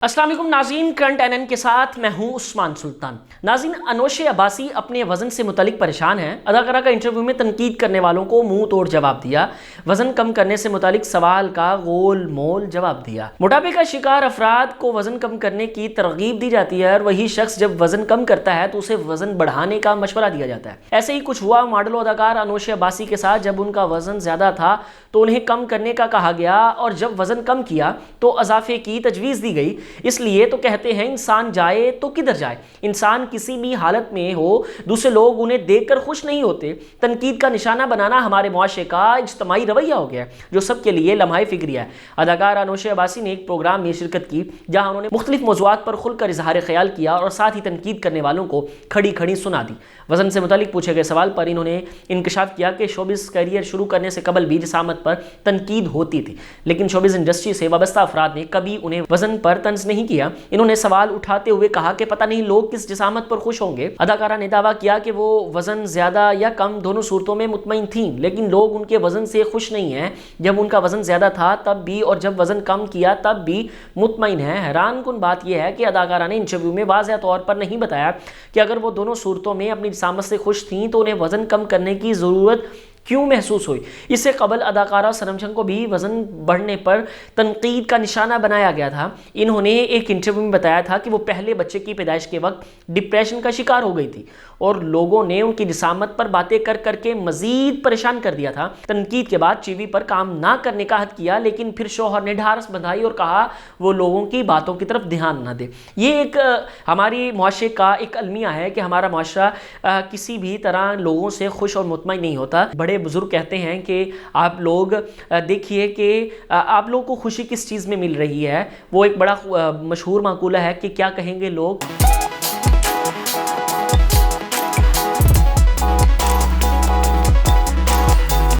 अस्सलाम वालेकुम नाज़रीन, करंट एनएन के साथ मैं हूं उस्मान सुल्तान। नाज़रीन, अनोशे अब्बासी अपने वज़न से मुतलिक परेशान हैं। अदाकारा का इंटरव्यू में तनकीद करने वालों को मुंह तोड़ जवाब दिया। वज़न कम करने से मुतलिक सवाल का गोल मोल जवाब दिया। मोटापे का शिकार अफराद को वज़न कम करने की तरगीब दी जाती है और वही शख्स जब वज़न कम करता है तो उसे वज़न बढ़ाने का मशवरा दिया जाता है। ऐसे ही कुछ हुआ मॉडल अदाकार अनोशे अब्बासी के साथ। जब उनका वज़न ज़्यादा था तो उन्हें कम करने का कहा गया और जब वज़न कम किया तो अज़ाफ़े की तजवीज़ दी गई। इसलिए तो कहते हैं इंसान जाए तो किधर जाए। इंसान किसी भी हालत में हो, दूसरे लोग उन्हें देखकर खुश नहीं होते। तनकीद का निशाना बनाना हमारे मुआशरे का इज्तिमाई रवैया हो गया है जो सबके लिए लम्हा फिक्रिया है। अदाकार अनोशे अब्बासी ने एक प्रोग्राम में शिरकत की जहां उन्होंने मुख्तलिफ मौज़ूआत पर खुलकर इजहार ख्याल किया और साथ ही तनकीद करने वालों को खड़ी खड़ी सुना दी। वज़न से मुतालिक पूछे गए सवाल पर इन्होंने इंकशाफ किया कि शोबिज़ करियर शुरू करने से कबल भी जिसामत पर तनकीद होती थी, लेकिन शोबिज़ इंडस्ट्री से वाबस्ता अफराद ने कभी उन्हें वज़न पर तंज नहीं किया। इन्होंने सवाल उठाते हुए कहा कि पता नहीं लोग किस जिसामत पर खुश होंगे। अदाकारा ने दावा किया कि वो वज़न ज़्यादा या कम दोनों सूरतों में मुतमईन थीं, लेकिन लोग उनके वज़न से खुश नहीं हैं। जब उनका वज़न ज़्यादा था तब भी और जब वज़न कम किया तब भी मुतमईन है। हैरान कुन बात यह है कि अदाकारा ने इंटरव्यू में वाज़ेह तौर पर नहीं बताया कि अगर वो दोनों सूरतों में अपनी जिसामत से खुश थीं तो उन्हें वज़न कम करने की ज़रूरत क्यों महसूस हुई। इससे कबल अदाकारा सनम चंग को भी वज़न बढ़ने पर तनकीद का निशाना बनाया गया था। इन्होंने एक इंटरव्यू में बताया था कि वो पहले बच्चे की पैदाइश के वक्त डिप्रेशन का शिकार हो गई थी और लोगों ने उनकी जिसामत पर बातें कर करके मज़ीद परेशान कर दिया था। तनकीद के बाद टीवी पर काम ना करने का हद किया, लेकिन फिर शौहर ने ढारस बंधाई और कहा वो लोगों की बातों की तरफ ध्यान ना दे। ये एक हमारी मुआशरे का एक अलमिया है कि हमारा मुआशरा किसी भी तरह लोगों से खुश और मुतमईन नहीं होता। बड़े बुजुर्ग कहते हैं कि आप लोग देखिए कि आप लोगों को खुशी किस चीज़ में मिल रही है। वो एक बड़ा मशहूर माकूला है कि क्या कहेंगे लोग।